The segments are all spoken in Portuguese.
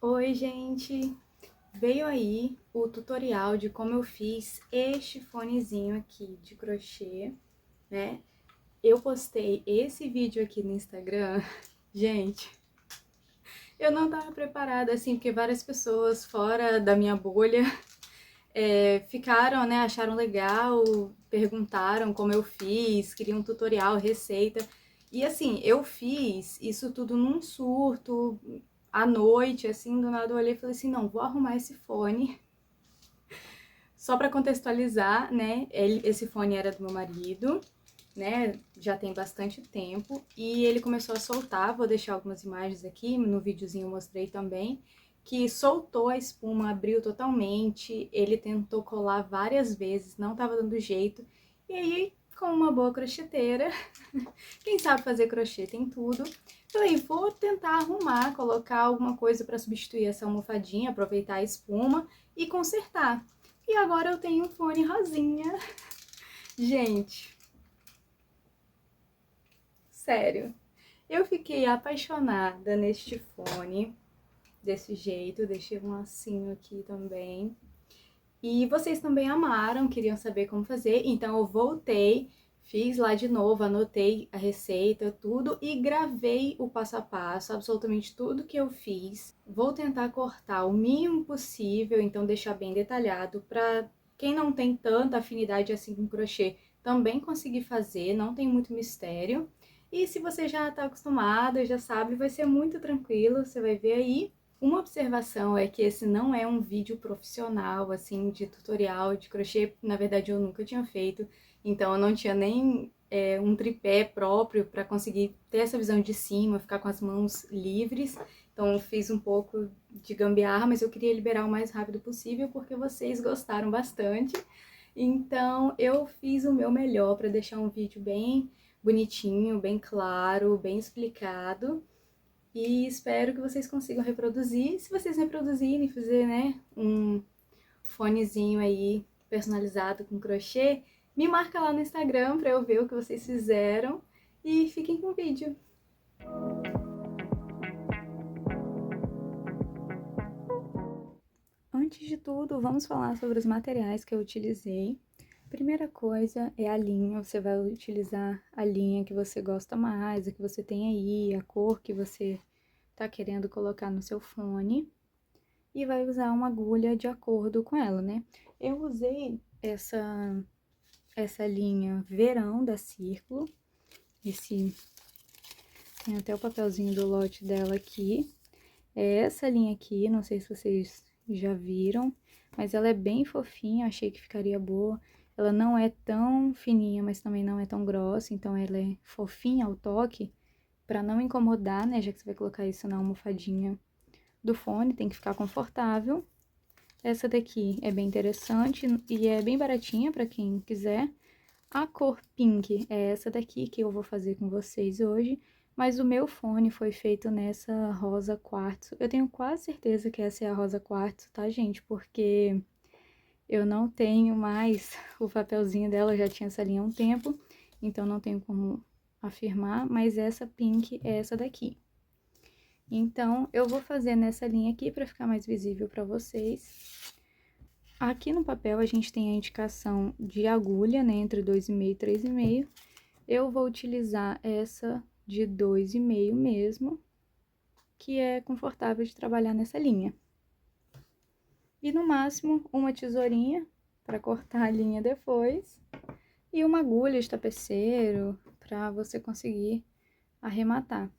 Oi, gente! Veio aí o tutorial de como eu fiz este fonezinho aqui de crochê, né? Eu postei esse vídeo aqui no Instagram. Gente, eu não tava preparada, assim, porque várias pessoas fora da minha bolha ficaram, né, acharam legal, perguntaram como eu fiz, queriam um tutorial, receita. E assim, eu fiz isso tudo num surto, à noite, assim, do nada eu olhei e falei assim, não, vou arrumar esse fone. Só para contextualizar, né, esse fone era do meu marido, né, já tem bastante tempo, e ele começou a soltar, vou deixar algumas imagens aqui, no videozinho eu mostrei também, que soltou a espuma, abriu totalmente, ele tentou colar várias vezes, não tava dando jeito, e aí, com uma boa crocheteira, quem sabe fazer crochê tem tudo, falei, vou tentar arrumar, colocar alguma coisa para substituir essa almofadinha, aproveitar a espuma e consertar. E agora eu tenho um fone rosinha. Gente, sério, eu fiquei apaixonada neste fone, desse jeito, deixei um lacinho aqui também. E vocês também amaram, queriam saber como fazer, então eu voltei, fiz lá de novo, anotei a receita, tudo, e gravei o passo a passo, absolutamente tudo que eu fiz. Vou tentar cortar o mínimo possível, então deixar bem detalhado, para quem não tem tanta afinidade assim com crochê, também conseguir fazer, não tem muito mistério. E se você já está acostumado, já sabe, vai ser muito tranquilo, você vai ver aí. Uma observação é que esse não é um vídeo profissional, assim, de tutorial de crochê. Na verdade, eu nunca tinha feito, então eu não tinha nem um tripé próprio para conseguir ter essa visão de cima, ficar com as mãos livres. Então eu fiz um pouco de gambiarra, mas eu queria liberar o mais rápido possível porque vocês gostaram bastante. Então eu fiz o meu melhor para deixar um vídeo bem bonitinho, bem claro, bem explicado. E espero que vocês consigam reproduzir. Se vocês reproduzirem, fazer, né, um fonezinho aí personalizado com crochê, me marca lá no Instagram pra eu ver o que vocês fizeram. E fiquem com o vídeo. Antes de tudo, vamos falar sobre os materiais que eu utilizei. Primeira coisa é a linha, você vai utilizar a linha que você gosta mais, a que você tem aí, a cor que você tá querendo colocar no seu fone. E vai usar uma agulha de acordo com ela, né? Eu usei essa linha Verão da Círculo, tem até o papelzinho do lote dela aqui. É essa linha aqui, não sei se vocês já viram, mas ela é bem fofinha, achei que ficaria boa. Ela não é tão fininha, mas também não é tão grossa, então ela é fofinha ao toque, pra não incomodar, né? Já que você vai colocar isso na almofadinha do fone, tem que ficar confortável. Essa daqui é bem interessante e é bem baratinha pra quem quiser. A cor pink é essa daqui que eu vou fazer com vocês hoje, mas o meu fone foi feito nessa rosa quartzo. Eu tenho quase certeza que essa é a rosa quartzo, tá, gente? Porque eu não tenho mais o papelzinho dela, eu já tinha essa linha há um tempo, então não tenho como afirmar, mas essa pink é essa daqui. Então, eu vou fazer nessa linha aqui para ficar mais visível para vocês. Aqui no papel a gente tem a indicação de agulha, né, entre 2,5 e 3,5. Eu vou utilizar essa de 2,5 mesmo, que é confortável de trabalhar nessa linha. E no máximo uma tesourinha para cortar a linha depois e uma agulha de tapeceiro para você conseguir arrematar.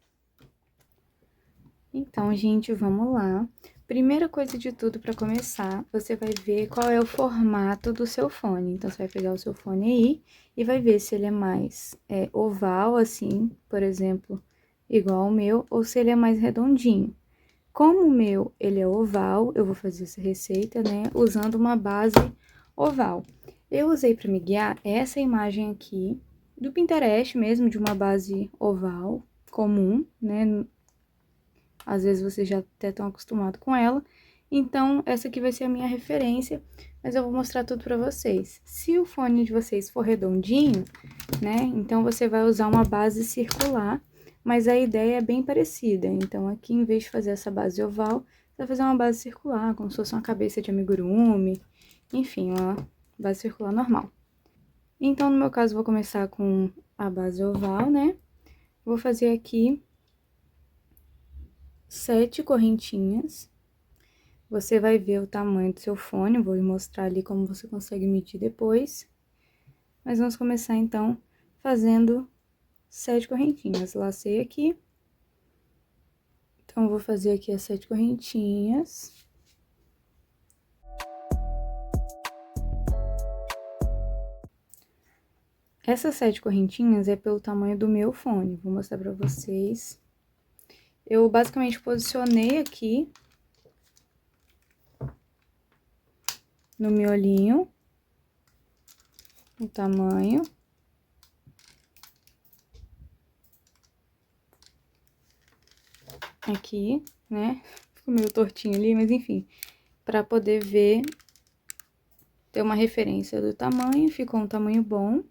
Então, gente, vamos lá. Primeira coisa de tudo, para começar, você vai ver qual é o formato do seu fone. Então, você vai pegar o seu fone aí e vai ver se ele é mais oval, assim, por exemplo, igual ao meu, ou se ele é mais redondinho. Como o meu, ele é oval, eu vou fazer essa receita, né, usando uma base oval. Eu usei para me guiar essa imagem aqui, do Pinterest mesmo, de uma base oval comum, né, às vezes vocês já até estão acostumados com ela. Então, essa aqui vai ser a minha referência, mas eu vou mostrar tudo pra vocês. Se o fone de vocês for redondinho, né, então você vai usar uma base circular, mas a ideia é bem parecida. Então, aqui, em vez de fazer essa base oval, Você vai fazer uma base circular, como se fosse uma cabeça de amigurumi, enfim, uma base circular normal. Então, no meu caso, vou começar com a base oval, né? Vou fazer aqui 7 correntinhas. Você vai ver o tamanho do seu fone, vou mostrar ali como você consegue medir depois. Mas vamos começar, então, fazendo 7 correntinhas. Lacei aqui. Então, eu vou fazer aqui as 7 correntinhas. Essas 7 correntinhas é pelo tamanho do meu fone. Vou mostrar pra vocês. Eu basicamente posicionei aqui no miolinho o tamanho. Aqui, né? Ficou meio tortinho ali, mas enfim. Pra poder ver, ter uma referência do tamanho, ficou um tamanho bom.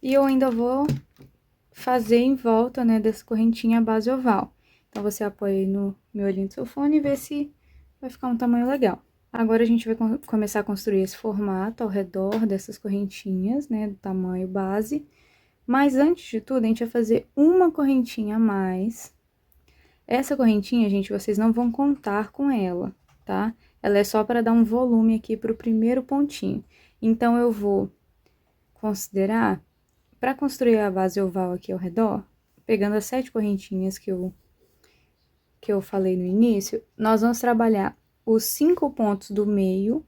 E eu ainda vou fazer em volta, né, dessa correntinha a base oval. Então, você apoia aí no miolinho do seu fone e vê se vai ficar um tamanho legal. Agora, a gente vai começar a construir esse formato ao redor dessas correntinhas, né, do tamanho base. Mas, antes de tudo, a gente vai fazer uma correntinha a mais. Essa correntinha, gente, vocês não vão contar com ela, tá? Ela é só para dar um volume aqui pro primeiro pontinho. Então, eu vou considerar, para construir a base oval aqui ao redor, pegando as 7 correntinhas que eu falei no início, nós vamos trabalhar os 5 pontos do meio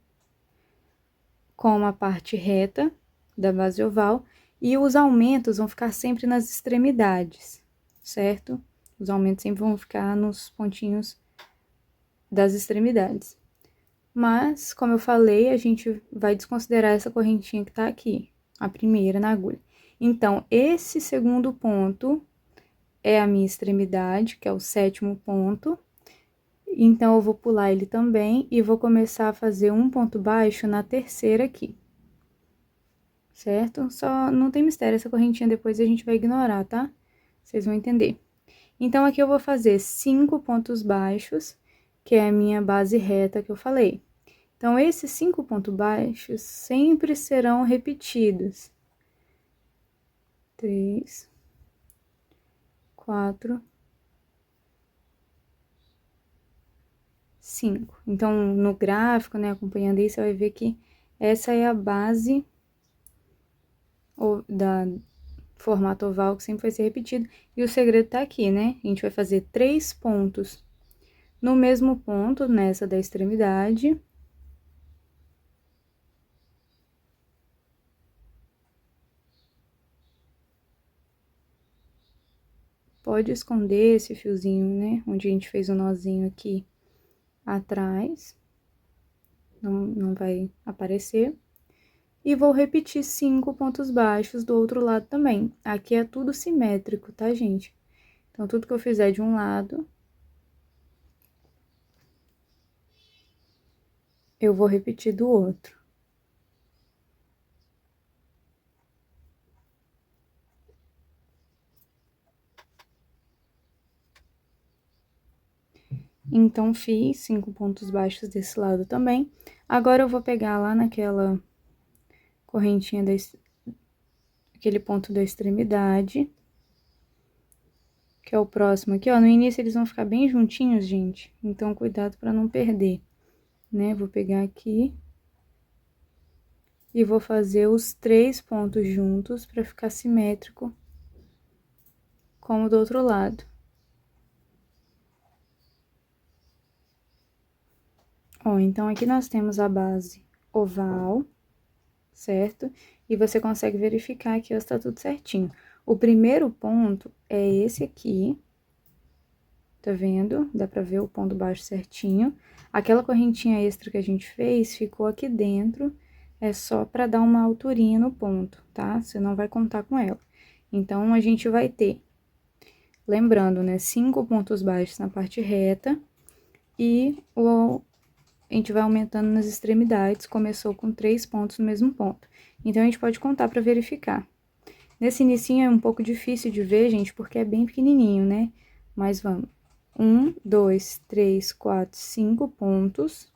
com a parte reta da base oval e os aumentos vão ficar sempre nas extremidades, certo? Os aumentos sempre vão ficar nos pontinhos das extremidades. Mas, como eu falei, a gente vai desconsiderar essa correntinha que tá aqui, a primeira na agulha. Então, esse segundo ponto é a minha extremidade, que é o 7º ponto. Então, eu vou pular ele também e vou começar a fazer um ponto baixo na terceira aqui. Certo? Só não tem mistério, essa correntinha depois a gente vai ignorar, tá? Vocês vão entender. Então, aqui eu vou fazer 5 pontos baixos, que é a minha base reta que eu falei. Então, esses 5 pontos baixos sempre serão repetidos. 3, 4, 5. Então, no gráfico, né, acompanhando aí, você vai ver que essa é a base da formato oval, que sempre vai ser repetido. E o segredo tá aqui, né? A gente vai fazer 3 pontos no mesmo ponto, nessa da extremidade. Pode esconder esse fiozinho, né? Onde a gente fez o nozinho aqui atrás. Não vai aparecer. E vou repetir 5 pontos baixos do outro lado também. Aqui é tudo simétrico, tá, gente? Então, tudo que eu fizer de um lado, eu vou repetir do outro. Então, fiz 5 pontos baixos desse lado também. Agora, eu vou pegar lá naquela correntinha, aquele ponto da extremidade, que é o próximo aqui, ó. No início, eles vão ficar bem juntinhos, gente. Então, cuidado pra não perder, né? Vou pegar aqui e vou fazer os 3 pontos juntos pra ficar simétrico, como do outro lado. Ó, então, aqui nós temos a base oval, certo? E você consegue verificar aqui, ó, se tá tudo certinho. O primeiro ponto é esse aqui, tá vendo? Dá pra ver o ponto baixo certinho. Aquela correntinha extra que a gente fez ficou aqui dentro, é só pra dar uma alturinha no ponto, tá? Você não vai contar com ela. Então, a gente vai ter, lembrando, né, 5 pontos baixos na parte reta e a gente vai aumentando nas extremidades, começou com 3 pontos no mesmo ponto. Então, a gente pode contar para verificar. Nesse inicinho é um pouco difícil de ver, gente, porque é bem pequenininho, né? Mas vamos. 1, 2, 3, 4, 5 pontos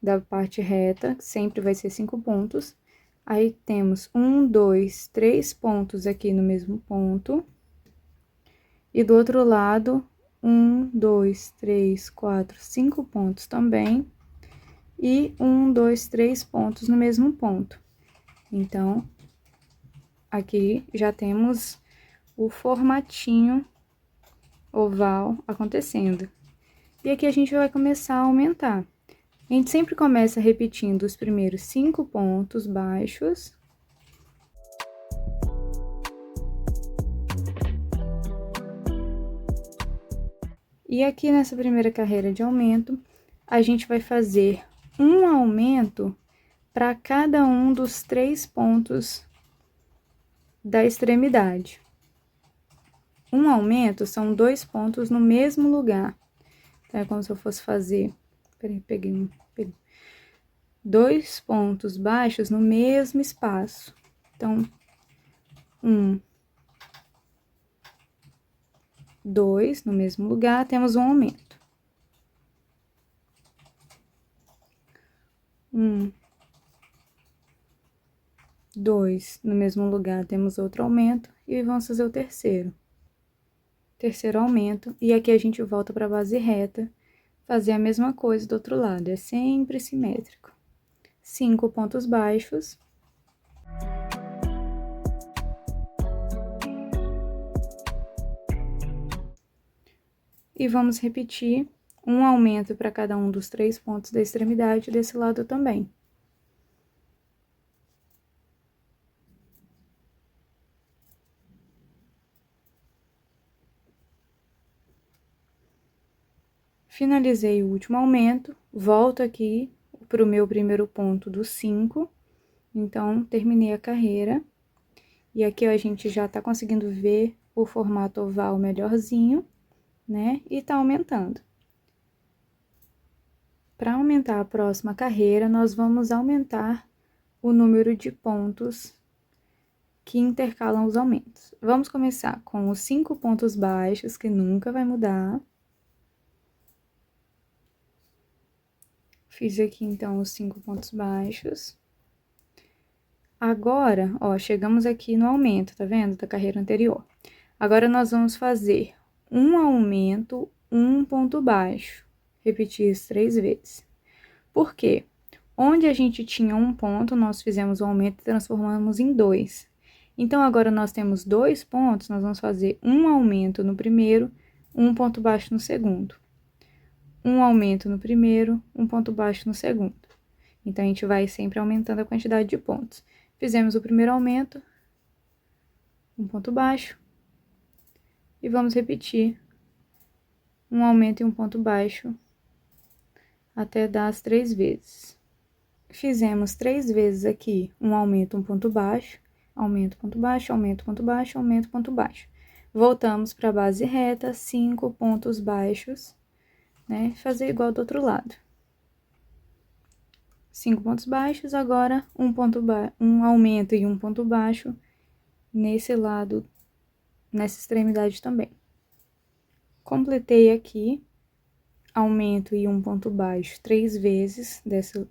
da parte reta, sempre vai ser 5 pontos. Aí, temos 1, 2, 3 pontos aqui no mesmo ponto. E do outro lado, 1, 2, 3, 4, 5 pontos também. E 1, 2, 3 pontos no mesmo ponto. Então, aqui já temos o formatinho oval acontecendo. E aqui a gente vai começar a aumentar. A gente sempre começa repetindo os primeiros 5 pontos baixos. E aqui nessa primeira carreira de aumento, a gente vai fazer um aumento para cada um dos 3 pontos da extremidade. Um aumento são 2 pontos no mesmo lugar. Então, é como se eu fosse fazer... Peraí, peguei 2 pontos baixos no mesmo espaço. Então, 1, 2, no mesmo lugar, temos um aumento. 1, 2, no mesmo lugar, temos outro aumento. E vamos fazer o terceiro. Terceiro aumento. E aqui a gente volta para a base reta, fazer a mesma coisa do outro lado. É sempre simétrico. 5 pontos baixos. E vamos repetir um aumento para cada um dos 3 pontos da extremidade desse lado também. Finalizei o último aumento, volto aqui para o meu primeiro ponto do 5. Então, terminei a carreira. E aqui, ó, a gente já tá conseguindo ver o formato oval melhorzinho, né? E tá aumentando. Para aumentar a próxima carreira, nós vamos aumentar o número de pontos que intercalam os aumentos. Vamos começar com os 5 pontos baixos, que nunca vai mudar. Fiz aqui, então, os 5 pontos baixos. Agora, ó, chegamos aqui no aumento, tá vendo? Da carreira anterior. Agora, nós vamos fazer um aumento, um ponto baixo. Repetir isso 3 vezes. Por quê? Onde a gente tinha um ponto, nós fizemos o aumento e transformamos em 2. Então, agora nós temos 2 pontos, nós vamos fazer um aumento no primeiro, um ponto baixo no segundo. Um aumento no primeiro, um ponto baixo no segundo. Então, a gente vai sempre aumentando a quantidade de pontos. Fizemos o primeiro aumento, um ponto baixo, e vamos repetir um aumento e um ponto baixo até dar as 3 vezes. Fizemos 3 vezes aqui um aumento, um ponto baixo, aumento, ponto baixo, aumento, ponto baixo, aumento, ponto baixo. Voltamos para a base reta, 5 pontos baixos, né? Fazer igual do outro lado. 5 pontos baixos, agora um aumento e um ponto baixo nesse lado, nessa extremidade também. Completei aqui, aumento e um ponto baixo 3 vezes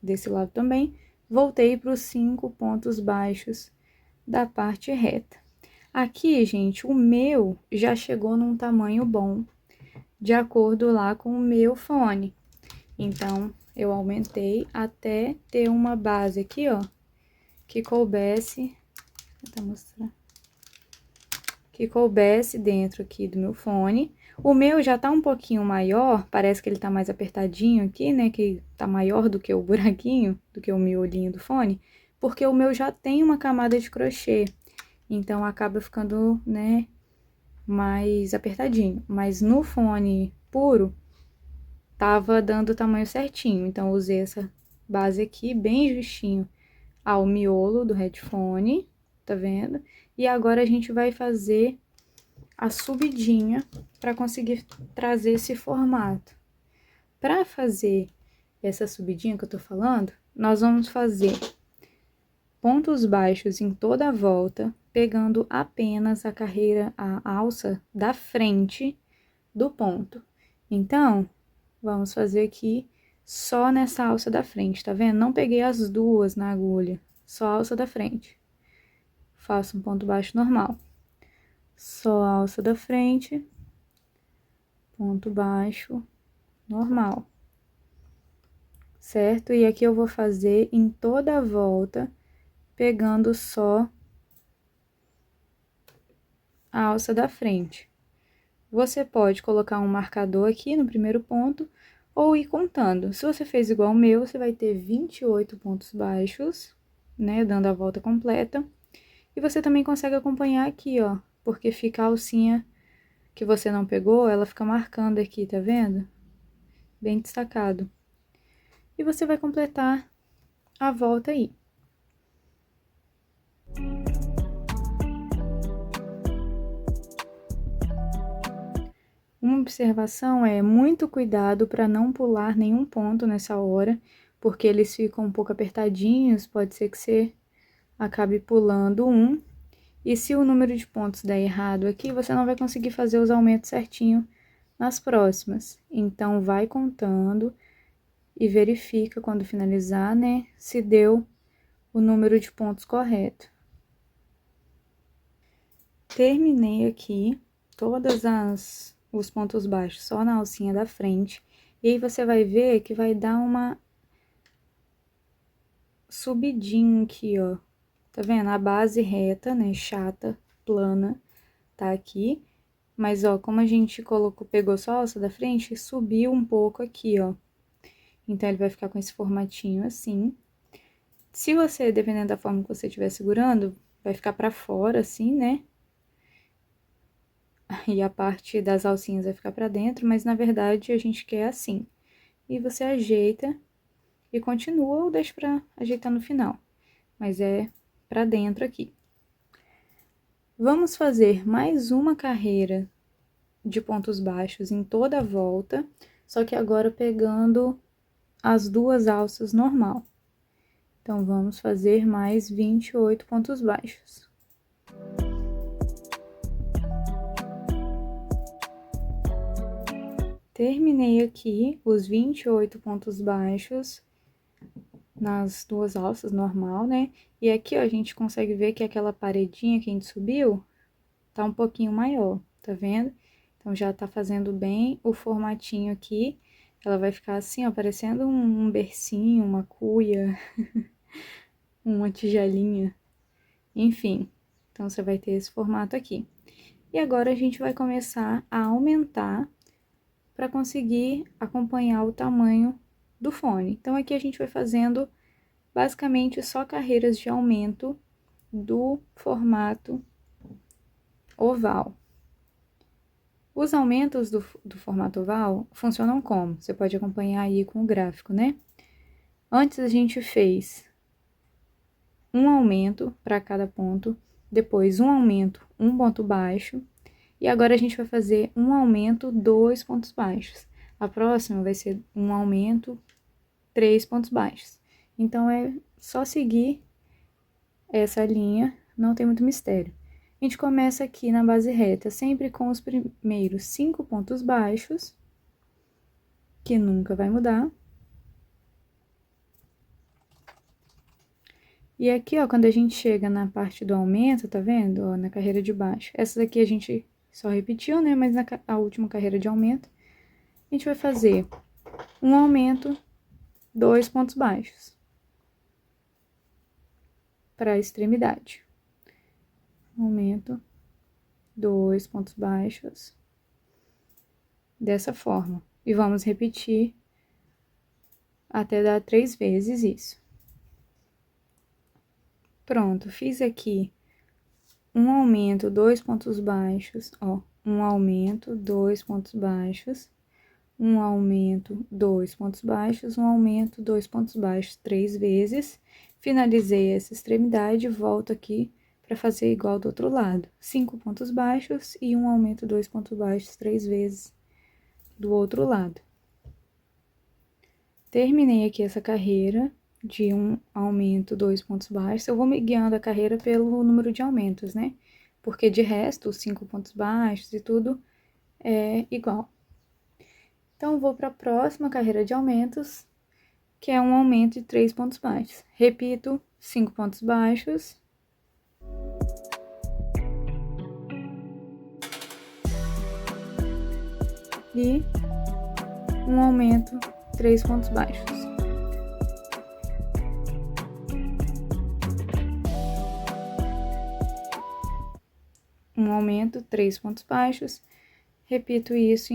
desse lado também. Voltei para os 5 pontos baixos da parte reta. Aqui, gente, o meu já chegou num tamanho bom, de acordo lá com o meu fone. Então, eu aumentei até ter uma base aqui, ó, que coubesse, vou tentar mostrar, que coubesse dentro aqui do meu fone. O meu já tá um pouquinho maior, parece que ele tá mais apertadinho aqui, né, que tá maior do que o buraquinho, do que o miolinho do fone, porque o meu já tem uma camada de crochê, então acaba ficando, né, mais apertadinho. Mas no fone puro, tava dando o tamanho certinho, então eu usei essa base aqui bem justinho ao miolo do headphone, tá vendo? E agora a gente vai fazer a subidinha para conseguir trazer esse formato. Para fazer essa subidinha que eu tô falando, nós vamos fazer pontos baixos em toda a volta, pegando apenas a alça da frente do ponto. Então, vamos fazer aqui só nessa alça da frente, tá vendo? Não peguei as duas na agulha, só a alça da frente. Faço um ponto baixo normal. Só a alça da frente, ponto baixo normal. Certo? E aqui eu vou fazer em toda a volta, pegando só a alça da frente. Você pode colocar um marcador aqui no primeiro ponto, ou ir contando. Se você fez igual o meu, você vai ter 28 pontos baixos, né, dando a volta completa. E você também consegue acompanhar aqui, ó, porque fica a alcinha que você não pegou, ela fica marcando aqui, tá vendo? Bem destacado. E você vai completar a volta aí. Uma observação é muito cuidado para não pular nenhum ponto nessa hora, porque eles ficam um pouco apertadinhos, pode ser que você acabe pulando um. E se o número de pontos der errado aqui, você não vai conseguir fazer os aumentos certinho nas próximas. Então, vai contando e verifica quando finalizar, né, se deu o número de pontos correto. Terminei aqui todas os pontos baixos só na alcinha da frente. E aí, você vai ver que vai dar uma subidinha aqui, ó. Tá vendo? A base reta, né, chata, plana, tá aqui. Mas, ó, como a gente pegou só a alça da frente, subiu um pouco aqui, ó. Então, ele vai ficar com esse formatinho assim. Se você, dependendo da forma que você estiver segurando, vai ficar pra fora, assim, né? E a parte das alcinhas vai ficar pra dentro, mas na verdade a gente quer assim. E você ajeita e continua ou deixa pra ajeitar no final. Mas é pra dentro aqui. Vamos fazer mais uma carreira de pontos baixos em toda a volta, só que agora pegando as duas alças normal. Então, vamos fazer mais 28 pontos baixos. Terminei aqui os 28 pontos baixos nas duas alças normal, né? E aqui, ó, a gente consegue ver que aquela paredinha que a gente subiu tá um pouquinho maior, tá vendo? Então, já tá fazendo bem o formatinho aqui. Ela vai ficar assim, ó, parecendo um bercinho, uma cuia, uma tigelinha, enfim. Então, você vai ter esse formato aqui. E agora, a gente vai começar a aumentar para conseguir acompanhar o tamanho do fone. Então, aqui a gente vai fazendo basicamente só carreiras de aumento do formato oval. Os aumentos do formato oval funcionam como? Você pode acompanhar aí com o gráfico, né? Antes a gente fez um aumento para cada ponto, depois um aumento, um ponto baixo, e agora a gente vai fazer um aumento, 2 pontos baixos. A próxima vai ser um aumento, 3 pontos baixos. Então, é só seguir essa linha, não tem muito mistério. A gente começa aqui na base reta, sempre com os primeiros 5 pontos baixos, que nunca vai mudar. E aqui, ó, quando a gente chega na parte do aumento, tá vendo? Ó, na carreira de baixo. Essa daqui a gente só repetiu, né? Mas a última carreira de aumento, a gente vai fazer um aumento, 2 pontos baixos para a extremidade. Aumento, 2 pontos baixos, dessa forma. E vamos repetir até dar 3 vezes isso. Pronto, fiz aqui um aumento, 2 pontos baixos, ó. Um aumento, 2 pontos baixos, um aumento, 2 pontos baixos, um aumento, 2 pontos baixos, 3 vezes. Finalizei essa extremidade, volto aqui para fazer igual do outro lado. 5 pontos baixos e um aumento, 2 pontos baixos, 3 vezes do outro lado. Terminei aqui essa carreira de um aumento, 2 pontos baixos. Eu vou me guiando a carreira pelo número de aumentos, né? Porque de resto, os 5 pontos baixos e tudo é igual. Então, vou para a próxima carreira de aumentos, que é um aumento de 3 pontos baixos. Repito, 5 pontos baixos. E um aumento, 3 pontos baixos. Um aumento, 3 pontos baixos. Repito isso,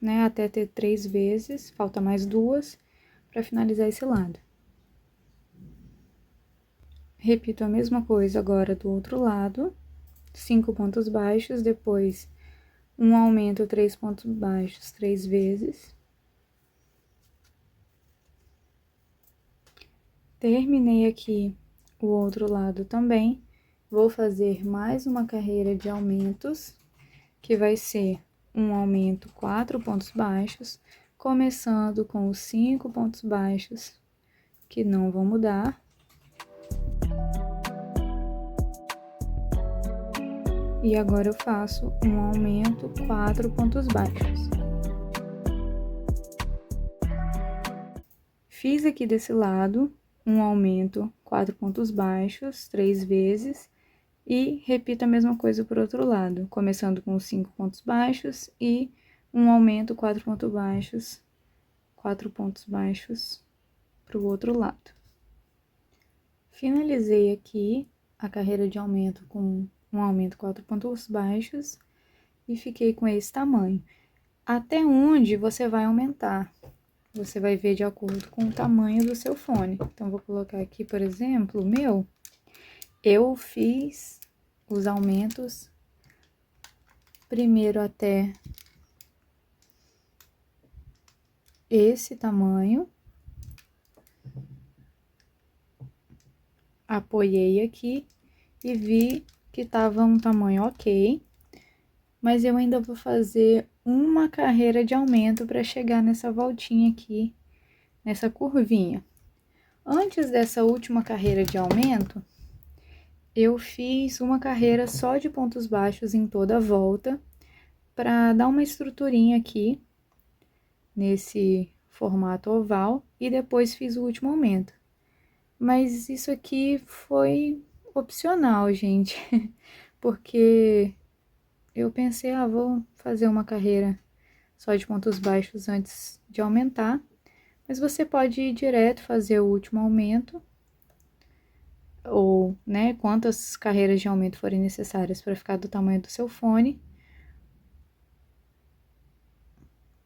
né, até ter 3 vezes, falta mais 2 para finalizar esse lado. Repito a mesma coisa agora do outro lado, 5 pontos baixos, depois um aumento, 3 pontos baixos, 3 vezes. Terminei aqui o outro lado também, vou fazer mais uma carreira de aumentos, que vai ser um aumento, 4 pontos baixos, começando com os 5 pontos baixos, que não vão mudar. E agora eu faço um aumento, 4 pontos baixos. Fiz aqui desse lado um aumento, 4 pontos baixos, 3 vezes, e repito a mesma coisa por outro lado, começando com 5 pontos baixos e um aumento, 4 pontos baixos para o outro lado. Finalizei aqui a carreira de aumento com um aumento, 4 pontos baixos, e fiquei com esse tamanho. Até onde você vai aumentar? Você vai ver de acordo com o tamanho do seu fone. Então, vou colocar aqui, por exemplo, o meu. Eu fiz os aumentos primeiro até esse tamanho. Apoiei aqui e vi que tava um tamanho ok, mas eu ainda vou fazer uma carreira de aumento para chegar nessa voltinha aqui, nessa curvinha. Antes dessa última carreira de aumento, eu fiz uma carreira só de pontos baixos em toda a volta, para dar uma estruturinha aqui, nesse formato oval, e depois fiz o último aumento. Mas isso aqui foi opcional, gente, porque eu pensei, vou fazer uma carreira só de pontos baixos antes de aumentar, mas você pode ir direto fazer o último aumento, ou, né, quantas carreiras de aumento forem necessárias para ficar do tamanho do seu fone,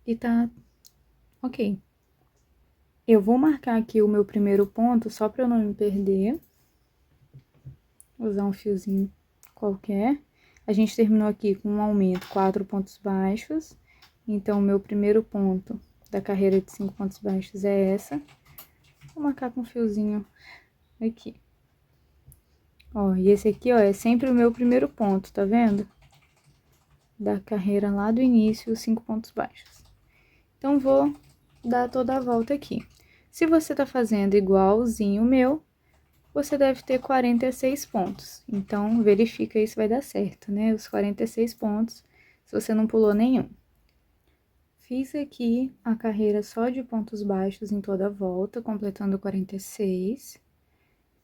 e tá ok. Eu vou marcar aqui o meu primeiro ponto, só para eu não me perder. Vou usar um fiozinho qualquer. A gente terminou aqui com um aumento, 4 pontos baixos. Então, o meu primeiro ponto da carreira de 5 pontos baixos é essa. Vou marcar com um fiozinho aqui. Ó, e esse aqui, ó, é sempre o meu primeiro ponto, tá vendo? Da carreira lá do início, os 5 pontos baixos. Então, vou dar toda a volta aqui. Se você tá fazendo igualzinho o meu, você deve ter 46 pontos. Então, verifica aí se vai dar certo, né? Os 46 pontos, se você não pulou nenhum. Fiz aqui a carreira só de pontos baixos em toda a volta, completando 46.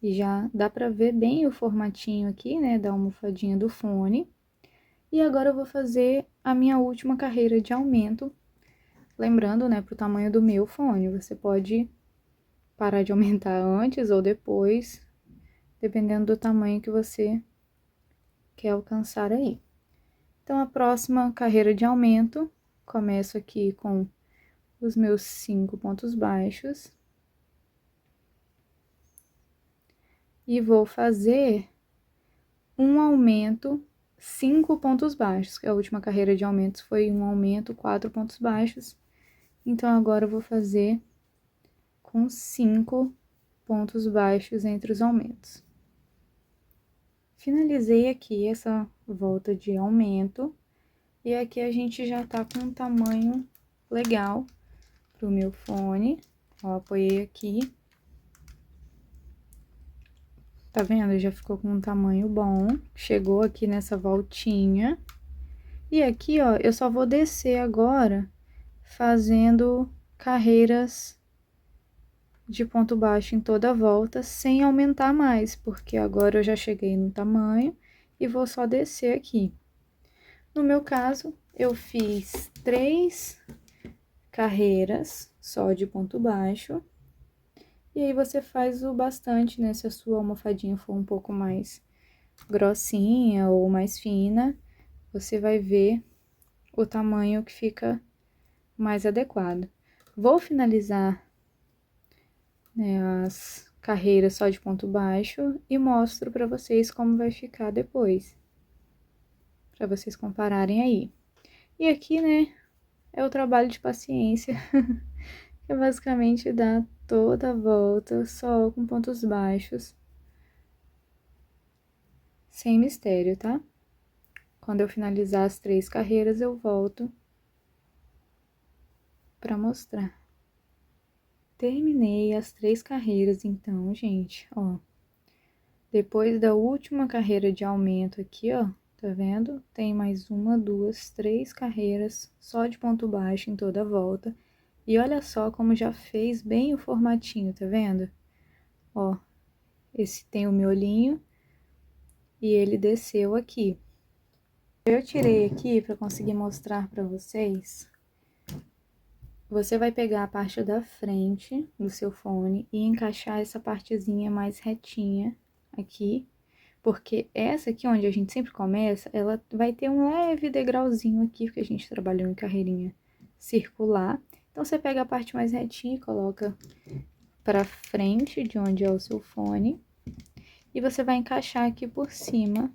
E já dá pra ver bem o formatinho aqui, né, da almofadinha do fone. E agora eu vou fazer a minha última carreira de aumento. Lembrando, né, pro tamanho do meu fone, você pode parar de aumentar antes ou depois, dependendo do tamanho que você quer alcançar aí. Então, a próxima carreira de aumento, começo aqui com os meus 5 pontos baixos. E vou fazer um aumento, 5 pontos baixos, que a última carreira de aumentos foi um aumento, 4 pontos baixos. Então, agora eu vou fazer com 5 pontos baixos entre os aumentos. Finalizei aqui essa volta de aumento, e aqui a gente já tá com um tamanho legal pro meu fone. Ó, apoiei aqui. Tá vendo? Já ficou com um tamanho bom. Chegou aqui nessa voltinha. E aqui, ó, eu só vou descer agora, fazendo carreiras de ponto baixo em toda a volta, sem aumentar mais, porque agora eu já cheguei no tamanho e vou só descer aqui. No meu caso, eu fiz 3 carreiras só de ponto baixo. E aí você faz o bastante, né? Se a sua almofadinha for um pouco mais grossinha ou mais fina, você vai ver o tamanho que fica mais adequado. Vou finalizar, né, as carreiras só de ponto baixo e mostro pra vocês como vai ficar depois. Pra vocês compararem aí. E aqui, né, é o trabalho de paciência, que é basicamente dar toda a volta só com pontos baixos. Sem mistério, tá? Quando eu finalizar as 3 carreiras, eu volto pra mostrar. Terminei as 3 carreiras, então, gente, ó. Depois da última carreira de aumento aqui, ó, tá vendo? Tem mais 1, 2, 3 carreiras só de ponto baixo em toda a volta. E olha só como já fez bem o formatinho, tá vendo? Ó, esse tem o miolinho e ele desceu aqui. Eu tirei aqui para conseguir mostrar para vocês. Você vai pegar a parte da frente do seu fone e encaixar essa partezinha mais retinha aqui, porque essa aqui onde a gente sempre começa, ela vai ter um leve degrauzinho aqui, porque a gente trabalhou em carreirinha circular. Então, você pega a parte mais retinha e coloca pra frente de onde é o seu fone, e você vai encaixar aqui por cima,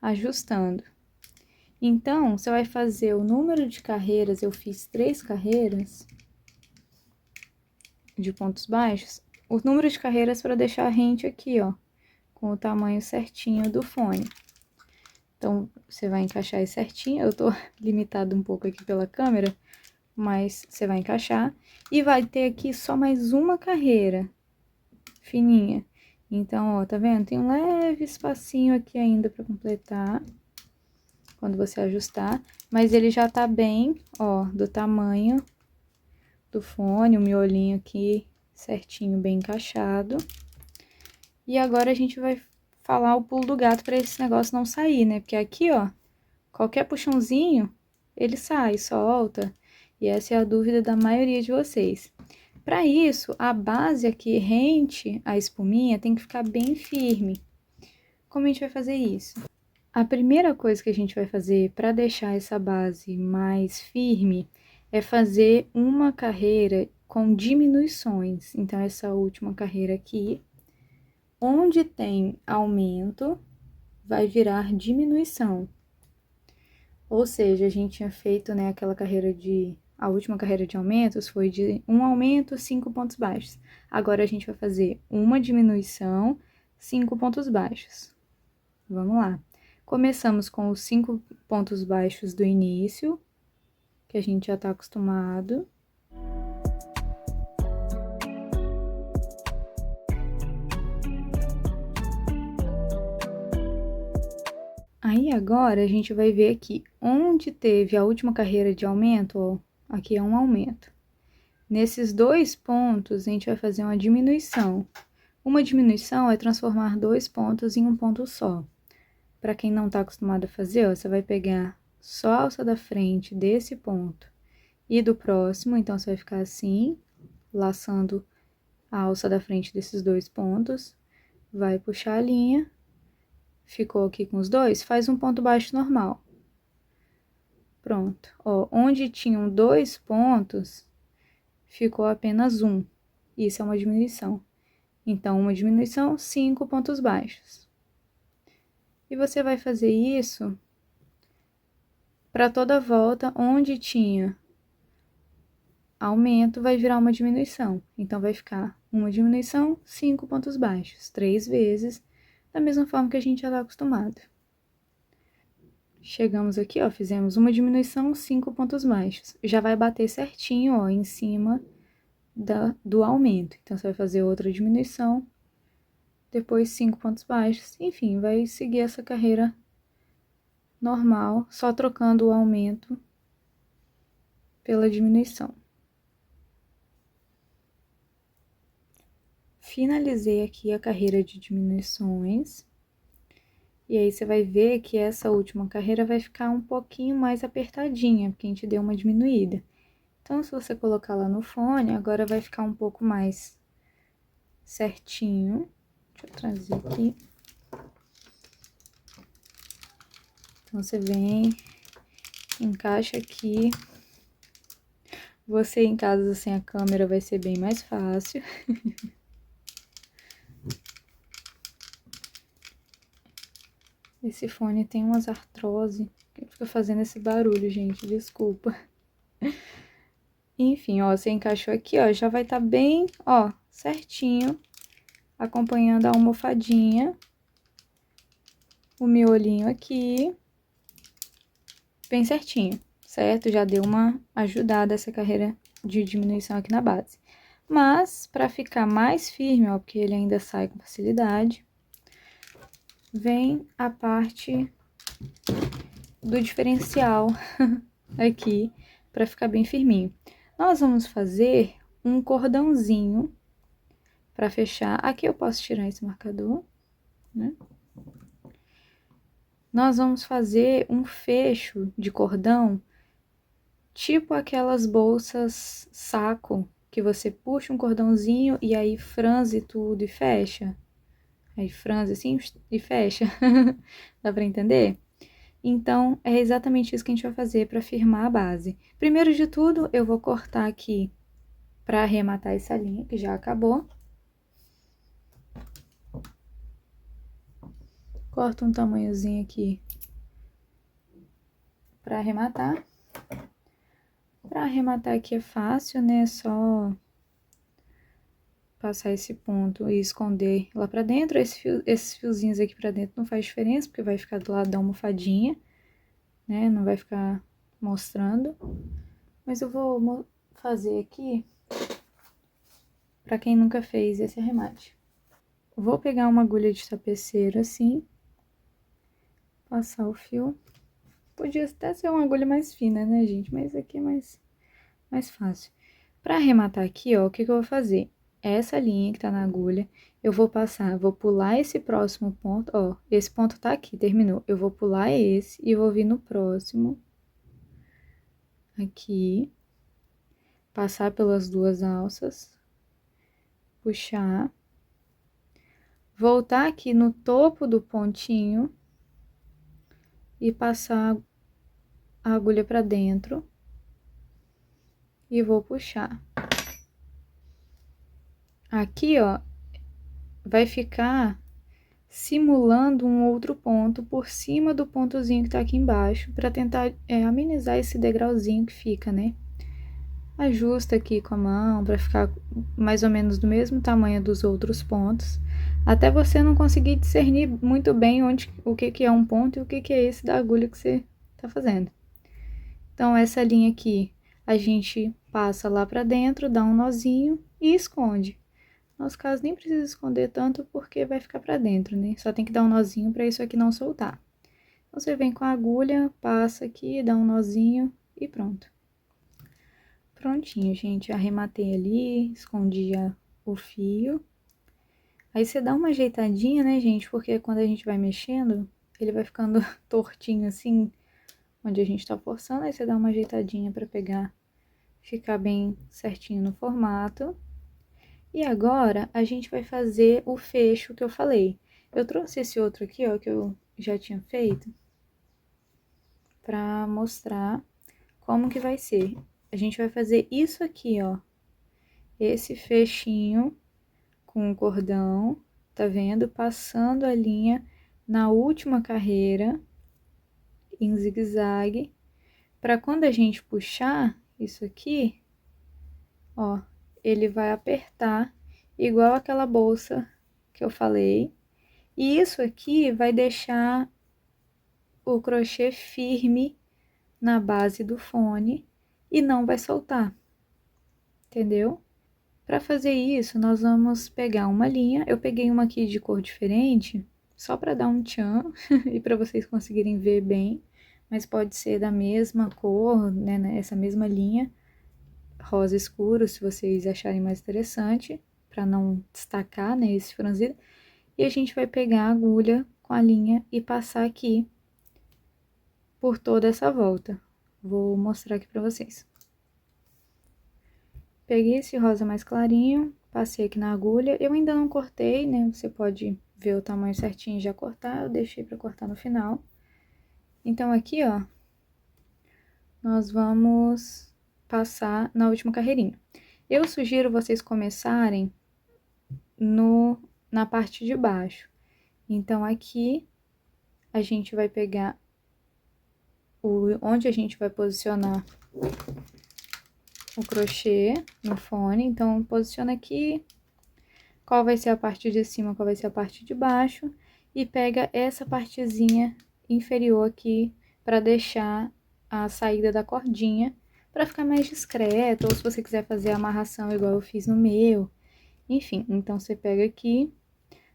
ajustando. Então, você vai fazer o número de carreiras, eu fiz 3 carreiras de pontos baixos, o número de carreiras para deixar rente aqui, ó, com o tamanho certinho do fone. Então, você vai encaixar aí certinho, eu tô limitado um pouco aqui pela câmera, mas você vai encaixar, e vai ter aqui só mais uma carreira fininha. Então, ó, tá vendo? Tem um leve espacinho aqui ainda para completar, quando você ajustar, mas ele já tá bem, ó, do tamanho do fone, o miolinho aqui certinho, bem encaixado. E agora a gente vai falar o pulo do gato para esse negócio não sair, né? Porque aqui, ó, qualquer puxãozinho, ele sai, solta. E essa é a dúvida da maioria de vocês. Para isso, a base aqui rente à espuminha tem que ficar bem firme. Como a gente vai fazer isso? A primeira coisa que a gente vai fazer para deixar essa base mais firme é fazer uma carreira com diminuições. Então, essa última carreira aqui, onde tem aumento, vai virar diminuição. Ou seja, a gente tinha feito, né, aquela carreira de... A última carreira de aumentos foi de 1 aumento, 5 pontos baixos. Agora, a gente vai fazer uma diminuição, 5 pontos baixos. Vamos lá. Começamos com os 5 pontos baixos do início, que a gente já tá acostumado. Aí, agora, a gente vai ver aqui, onde teve a última carreira de aumento, ó, aqui é um aumento. Nesses 2 pontos, a gente vai fazer uma diminuição. Uma diminuição é transformar 2 pontos em um ponto só. Para quem não tá acostumado a fazer, ó, você vai pegar só a alça da frente desse ponto e do próximo, então você vai ficar assim, laçando a alça da frente desses 2 pontos, vai puxar a linha, ficou aqui com os 2, faz um ponto baixo normal. Pronto, ó, onde tinham 2 pontos, ficou apenas 1, isso é uma diminuição. Então, uma diminuição, 5 pontos baixos. E você vai fazer isso para toda volta onde tinha aumento, vai virar uma diminuição. Então, vai ficar uma diminuição, 5 pontos baixos, 3 vezes, da mesma forma que a gente já está acostumado. Chegamos aqui, ó, fizemos uma diminuição, 5 pontos baixos. Já vai bater certinho, ó, em cima do aumento. Então, você vai fazer outra diminuição, depois 5 pontos baixos, enfim, vai seguir essa carreira normal, só trocando o aumento pela diminuição. Finalizei aqui a carreira de diminuições. E aí você vai ver que essa última carreira vai ficar um pouquinho mais apertadinha, porque a gente deu uma diminuída. Então, se você colocar lá no fone, agora vai ficar um pouco mais certinho. Deixa eu trazer aqui. Então, você vem, encaixa aqui. Você em casa sem a câmera vai ser bem mais fácil. Esse fone tem umas artrose que fica fazendo esse barulho, gente, desculpa. Enfim, ó, você encaixou aqui, ó, já vai estar bem, ó, certinho, acompanhando a almofadinha, o miolinho aqui, bem certinho, certo? Já deu uma ajudada essa carreira de diminuição aqui na base. Mas, pra ficar mais firme, ó, porque ele ainda sai com facilidade, vem a parte do diferencial aqui, pra ficar bem firminho. Nós vamos fazer um cordãozinho pra fechar. Aqui eu posso tirar esse marcador, né? Nós vamos fazer um fecho de cordão, tipo aquelas bolsas saco, que você puxa um cordãozinho e aí franze tudo e fecha. Aí franze assim e fecha. Dá pra entender? Então, é exatamente isso que a gente vai fazer para firmar a base. Primeiro de tudo, eu vou cortar aqui para arrematar essa linha, que já acabou. Corto um tamanhozinho aqui para arrematar. Para arrematar aqui é fácil, né? É só passar esse ponto e esconder lá pra dentro. Esses fiozinhos aqui pra dentro não faz diferença, porque vai ficar do lado da almofadinha, né? Não vai ficar mostrando. Mas eu vou fazer aqui pra quem nunca fez esse arremate. Vou pegar uma agulha de tapeceiro assim, passar o fio. Podia até ser uma agulha mais fina, né, gente? Mas aqui é mais fácil. Pra arrematar aqui, ó, o que que eu vou fazer? Essa linha que tá na agulha, eu vou passar, vou pular esse próximo ponto, ó, esse ponto tá aqui, terminou. Eu vou pular esse e vou vir no próximo, aqui, passar pelas duas alças, puxar, voltar aqui no topo do pontinho e passar a agulha pra dentro e vou puxar. Aqui, ó, vai ficar simulando um outro ponto por cima do pontozinho que tá aqui embaixo, pra tentar amenizar esse degrauzinho que fica, né? Ajusta aqui com a mão pra ficar mais ou menos do mesmo tamanho dos outros pontos, até você não conseguir discernir muito bem o que que é um ponto e o que que é esse da agulha que você tá fazendo. Então, essa linha aqui, a gente passa lá pra dentro, dá um nozinho e esconde. No nosso caso, nem precisa esconder tanto, porque vai ficar pra dentro, né? Só tem que dar um nozinho pra isso aqui não soltar. Então, você vem com a agulha, passa aqui, dá um nozinho e pronto. Prontinho, gente. Arrematei ali, escondi o fio. Aí, você dá uma ajeitadinha, né, gente? Porque quando a gente vai mexendo, ele vai ficando tortinho assim, onde a gente tá forçando. Aí, você dá uma ajeitadinha pra pegar, ficar bem certinho no formato. E agora, a gente vai fazer o fecho que eu falei. Eu trouxe esse outro aqui, ó, que eu já tinha feito, pra mostrar como que vai ser. A gente vai fazer isso aqui, ó, esse fechinho com o cordão, tá vendo? Passando a linha na última carreira, em zigue-zague, pra quando a gente puxar isso aqui, ó, ele vai apertar igual aquela bolsa que eu falei. E isso aqui vai deixar o crochê firme na base do fone e não vai soltar, entendeu? Para fazer isso, nós vamos pegar uma linha. Eu peguei uma aqui de cor diferente, só para dar um tchan e para vocês conseguirem ver bem, mas pode ser da mesma cor, né, essa mesma linha, rosa escuro, se vocês acharem mais interessante, para não destacar, né, esse franzido. E a gente vai pegar a agulha com a linha e passar aqui por toda essa volta. Vou mostrar aqui pra vocês. Peguei esse rosa mais clarinho, passei aqui na agulha. Eu ainda não cortei, né? Você pode ver o tamanho certinho e já cortar. Eu deixei pra cortar no final. Então, aqui, ó, nós vamos passar na última carreirinha. Eu sugiro vocês começarem na parte de baixo. Então, aqui, a gente vai pegar onde a gente vai posicionar o crochê no fone. Então, posiciona aqui, qual vai ser a parte de cima, qual vai ser a parte de baixo, e pega essa partezinha inferior aqui para deixar a saída da cordinha, para ficar mais discreto, ou se você quiser fazer a amarração igual eu fiz no meu, enfim. Então, você pega aqui,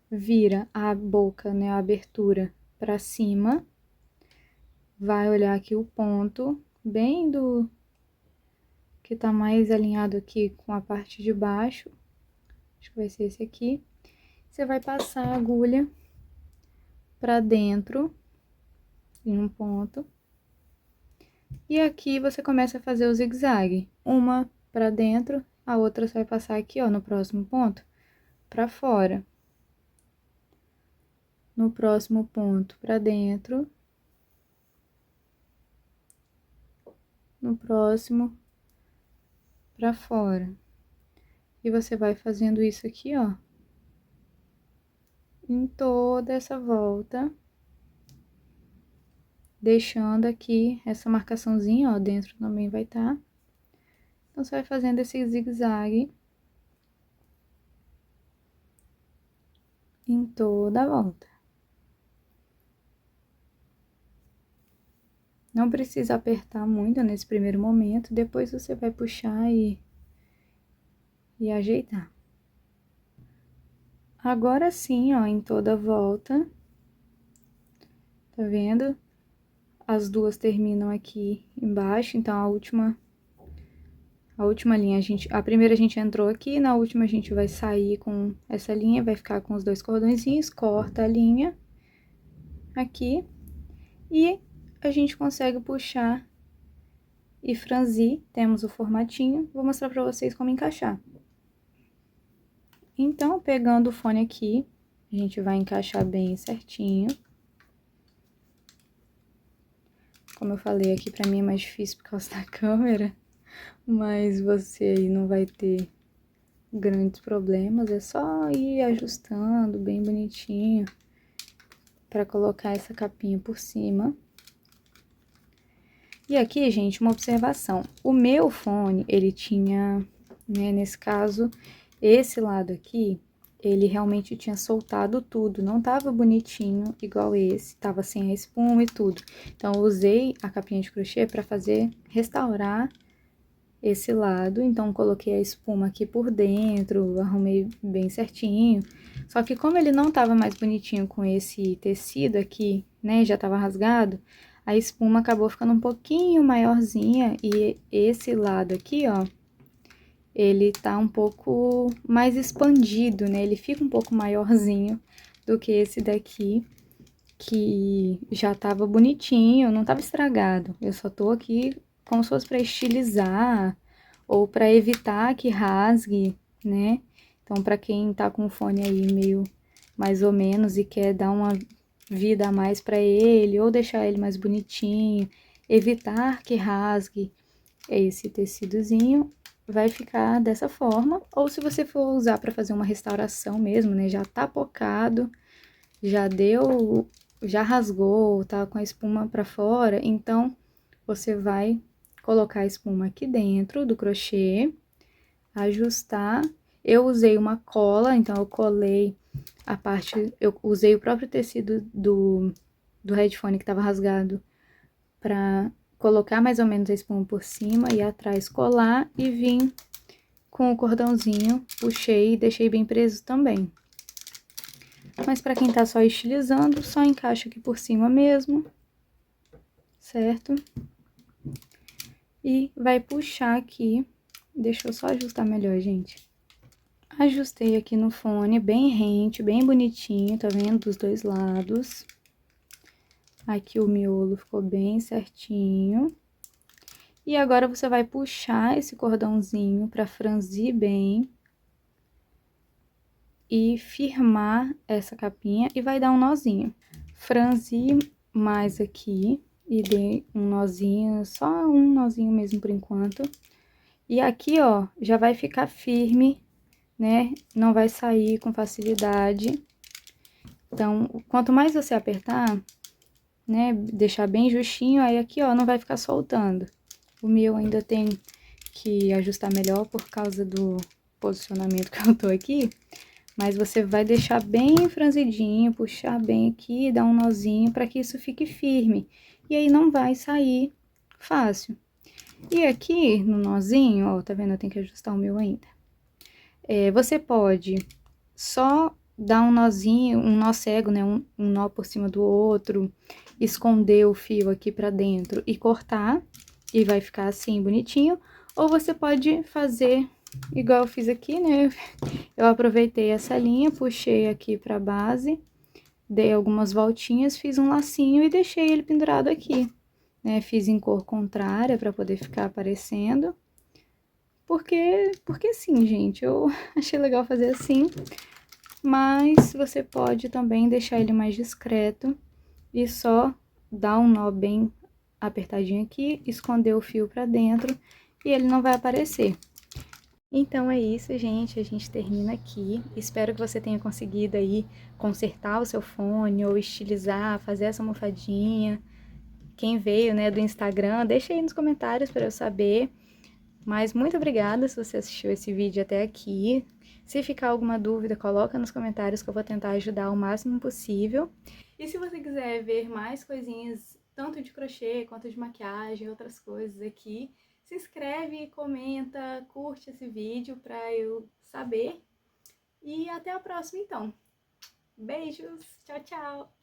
vira a boca, né, a abertura para cima, vai olhar aqui o ponto, bem do que tá mais alinhado aqui com a parte de baixo, acho que vai ser esse aqui. Você vai passar a agulha pra dentro, em um ponto, e aqui você começa a fazer o zigue-zague, uma pra dentro, a outra você vai passar aqui, ó, no próximo ponto, pra fora. No próximo ponto, pra dentro. No próximo, pra fora. E você vai fazendo isso aqui, ó, em toda essa volta, deixando aqui essa marcaçãozinha, ó, dentro também vai estar. Então, você vai fazendo esse zigue-zague em toda a volta. Não precisa apertar muito nesse primeiro momento, depois você vai puxar e ajeitar. Agora sim, ó, em toda a volta, tá vendo? As duas terminam aqui embaixo, então a última linha, a primeira a gente entrou aqui, na última a gente vai sair com essa linha, vai ficar com os dois cordõezinhos, corta a linha aqui e a gente consegue puxar e franzir. Temos o formatinho, vou mostrar pra vocês como encaixar. Então, pegando o fone aqui, a gente vai encaixar bem certinho. Como eu falei aqui, pra mim é mais difícil por causa da câmera, mas você aí não vai ter grandes problemas, é só ir ajustando bem bonitinho pra colocar essa capinha por cima. E aqui, gente, uma observação. O meu fone, ele tinha, né, nesse caso, esse lado aqui, ele realmente tinha soltado tudo, não tava bonitinho igual esse, tava sem a espuma e tudo. Então, eu usei a capinha de crochê pra restaurar esse lado, então coloquei a espuma aqui por dentro, arrumei bem certinho. Só que como ele não tava mais bonitinho com esse tecido aqui, né, já tava rasgado, a espuma acabou ficando um pouquinho maiorzinha e esse lado aqui, ó, ele tá um pouco mais expandido, né, ele fica um pouco maiorzinho do que esse daqui, que já tava bonitinho, não tava estragado. Eu só tô aqui como se fosse pra estilizar ou pra evitar que rasgue, né? Então, pra quem tá com o fone aí meio mais ou menos e quer dar uma vida a mais pra ele, ou deixar ele mais bonitinho, evitar que rasgue esse tecidozinho, vai ficar dessa forma. Ou se você for usar pra fazer uma restauração mesmo, né? Já tá pocado, já rasgou, tá com a espuma pra fora, então você vai colocar a espuma aqui dentro do crochê, ajustar. Eu usei uma cola, então eu colei a parte, eu usei o próprio tecido do headphone que tava rasgado pra colocar mais ou menos a espuma por cima e atrás colar e vim com o cordãozinho, puxei e deixei bem preso também. Mas pra quem tá só estilizando, só encaixa aqui por cima mesmo, certo? E vai puxar aqui Deixa eu só ajustar melhor, gente. Ajustei aqui no fone, bem rente, bem bonitinho, tá vendo? Dos dois lados. Aqui o miolo ficou bem certinho. E agora você vai puxar esse cordãozinho pra franzir bem. E firmar essa capinha e vai dar um nozinho. Franzi mais aqui e dei um nozinho, só um nozinho mesmo por enquanto. E aqui, ó, já vai ficar firme, né? Não vai sair com facilidade. Então, quanto mais você apertar, né, deixar bem justinho, aí aqui, ó, não vai ficar soltando. O meu ainda tem que ajustar melhor por causa do posicionamento que eu tô aqui. Mas você vai deixar bem franzidinho, puxar bem aqui, dar um nozinho para que isso fique firme. E aí não vai sair fácil. E aqui no nozinho, ó, tá vendo? Eu tenho que ajustar o meu ainda. Você pode só dar um nozinho, um nó cego, né? Um nó por cima do outro, esconder o fio aqui pra dentro e cortar. E vai ficar assim, bonitinho. Ou você pode fazer igual eu fiz aqui, né? Eu aproveitei essa linha, puxei aqui pra base, dei algumas voltinhas, fiz um lacinho e deixei ele pendurado aqui, né? Fiz em cor contrária pra poder ficar aparecendo. Porque sim, gente, eu achei legal fazer assim. Mas você pode também deixar ele mais discreto e só dar um nó bem apertadinho aqui, esconder o fio pra dentro e ele não vai aparecer. Então é isso, gente, a gente termina aqui. Espero que você tenha conseguido aí consertar o seu fone ou estilizar, fazer essa almofadinha. Quem veio, né, do Instagram, deixa aí nos comentários para eu saber. Mas muito obrigada se você assistiu esse vídeo até aqui. Se ficar alguma dúvida, coloca nos comentários que eu vou tentar ajudar o máximo possível. E se você quiser ver mais coisinhas, tanto de crochê quanto de maquiagem, outras coisas aqui, se inscreve, comenta, curte esse vídeo para eu saber. E até a próxima, então. Beijos, tchau, tchau!